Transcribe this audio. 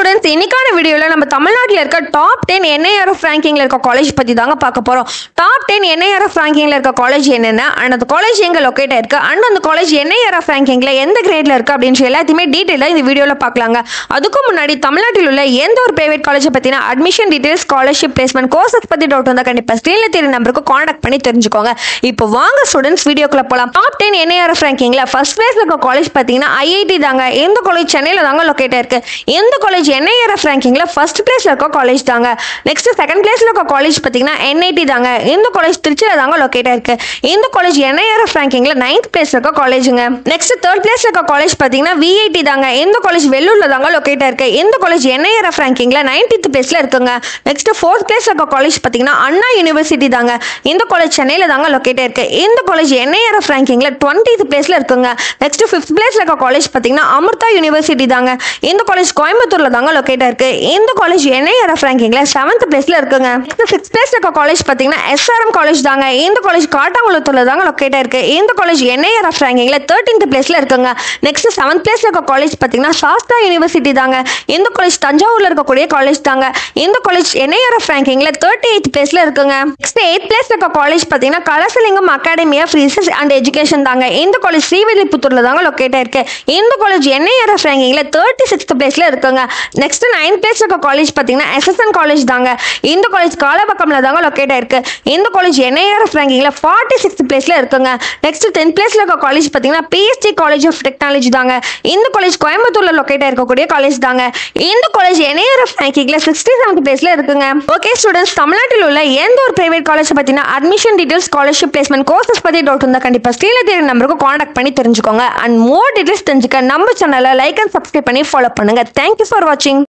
Students, இன்னைக்கான வீடியோவில் நம்ம தமிழ்நாட்டில் இருக்க டாப் 10 NIRF ரேங்கிங்கில் இருக்க காலேஜ் பற்றி தாங்க பார்க்க போகிறோம். டாப் 10 NIRF ரேங்கிங்கில் இருக்க காலேஜ் என்னென்ன, அண்ட் அந்த காலேஜ் எங்கே லொக்கேட் ஆயிருக்கு, அண்ட் அந்த காலேஜ் NIRF ரேங்கிங்கில் எந்த கிரேடில் இருக்குது அப்படின்னு எல்லாத்தையுமே டீட்டெயிலாக இந்த வீடியோவில் பார்க்கலாங்க. அதுக்கு முன்னாடி தமிழ்நாட்டில் உள்ள எந்த ஒரு பிரைவேட் காலேஜை பற்றின admission details, scholarship, placement, courses பற்றி டவுட் வந்தால் கண்டிப்பாக ஸ்க்ரீனில் தெரிய நம்பருக்கு காண்டாக்ட் பண்ணி தெரிஞ்சுக்கோங்க. இப்போ வாங்க ஸ்டூடெண்ட்ஸ் வீடியோக்குள்ள போகலாம். டாப் 10 NIRF ரேங்கிங்கில் ஃபர்ஸ்ட் பிளேஸில் இருக்க காலேஜ் பார்த்தீங்கன்னா IIT தாங்க. எந்த காலேஜ் சென்னையில் தாங்க லொக்கேட் ஆயிருக்கு. எந்த காலேஜ் NIRF ரேங்கிங்ல ஃபர்ஸ்ட் பிளேஸ்ல இருக்க காலேஜ் தாங்க. நெக்ஸ்ட் செகண்ட் பிளேஸ்ல இருக்க காலேஜ் பாத்தீங்கன்னா NIT தாங்க. இந்த காலேஜ் திருச்சியில தாங்க லொகேட் ஆயிருக்கு. இந்த காலேஜ் NIRF ரேங்கிங்ல 9th பிளேஸ்ல இருக்க காலேஜுங்க. நெக்ஸ்ட் தேர்ட் பிளேஸ்ல இருக்க காலேஜ் பாத்தீங்கன்னா VIT தாங்க. இந்த காலேஜ் வெள்ளூர்ல தாங்க லொகேட் ஆயிருக்கு. இந்த காலேஜ் NIRF ரேங்கிங்ல 19th பிளேஸ்ல இருக்குங்க. நெக்ஸ்ட் ஃபோர்த் பிளேஸ்ல இருக்க காலேஜ் பாத்தீங்கன்னா அண்ணா யூனிவர்சிட்டி தாங்க. இந்த காலேஜ் சென்னையில தாங்க லொகேட் ஆயிருக்கு. இந்த காலேஜ் NIRF ரேங்கிங்ல 20th பிளேஸ்ல இருக்குங்க. நெக்ஸ்ட் 5th பிளேஸ்ல இருக்க காலேஜ் பாத்தீங்கன்னா அமிர்தா யூனிவர்சிட்டி தாங்க. இந்த காலேஜ் கோயம்புத்தூர்ல தாங்க லொகேட் ஆயிருக்கு. இந்த காலேஜ் NIRF ரேங்கிங்ல 7th பிளேஸ்ல இருக்குங்க. 6th பிளேஸ்ல இருக்க காலேஜ் பாத்தீங்கன்னா SRM காலேஜ் தாங்க. இந்த காலேஜ் காட்டாங்குளத்தூர்ல தாங்க லொகேட் ஆயிருக்கு. இந்த காலேஜ் NIRF ரேங்கிங்ல 13th பிளேஸ்ல இருக்குங்க. நெக்ஸ்ட் 7th பிளேஸ்ல இருக்க காலேஜ் பாத்தீங்கன்னா சாஸ்தா யூனிவர்சிட்டி தாங்க. இந்த காலேஜ் தஞ்சாவூர்ல இருக்கக்கூடிய காலேஜ் தாங்க. இந்த காலேஜ் NIRF ரேங்கிங்ல 38th பிளேஸ்ல இருக்குங்க. நெக்ஸ்ட் 8th பிளேஸ்ல இருக்க காலேஜ் பாத்தீங்கன்னா Kalasalingam academy of research and education தாங்க. இந்த காலேஜ் ஸ்ரீவில்லிபுத்தூர்ல தாங்க லொகேட் ஆயிருக்கு. இந்த காலேஜ் NIRF ரேங்கிங்ல 36th பிளேஸ்ல இருக்குங்க. நெக்ஸ்ட் 9th பிளேஸ்ல இருக்க காலேஜ் பாத்தீங்கன்னா SSN காலேஜ் தாங்க. இந்த காலேஜ் காலபக்கம்ல தாங்க லொகேட் ஆயிருக்கு. இந்த காலேஜ் NIRF ரேங்கிங்ல 46th பிளேஸ்ல இருக்குங்க. நெக்ஸ்ட் 10th பிளேஸ்ல இருக்க காலேஜ் பாத்தீங்கன்னா PSG காலேஜ் ஆஃப் டெக்னாலஜி தாங்க. இந்த காலேஜ் கோயம்புத்தூர்ல லொகேட் ஆயிருக்கக்கூடிய காலேஜ் தாங்க. இந்த காலேஜ் NIRF ரேங்கிங்ல 67th பிளேஸ்ல இருக்குங்க. ஓகே ஸ்டூடெண்ட்ஸ், தமிழ்நாட்டில் உள்ள எந்த ஒரு பிரைவேட் காலேஜ் பத்தின admission details, scholarship, placement, courses பத்தி டவுட் இருந்தா கண்டிப்பா ஸ்க்ரீன்ல தெரிய நம்பருக்கு காண்டாக்ட் பண்ணி தெரிஞ்சுக்கோங்க. அண்ட் மோர் டீடைல்ஸ் தெரிஞ்சுக்க நம்ம சேனலை லைக் அண்ட் சப்ஸ்கிரைப் பண்ணி ஃபாலோ பண்ணுங்க. தேங்க்யூ ஃபார் வாட்சிங்.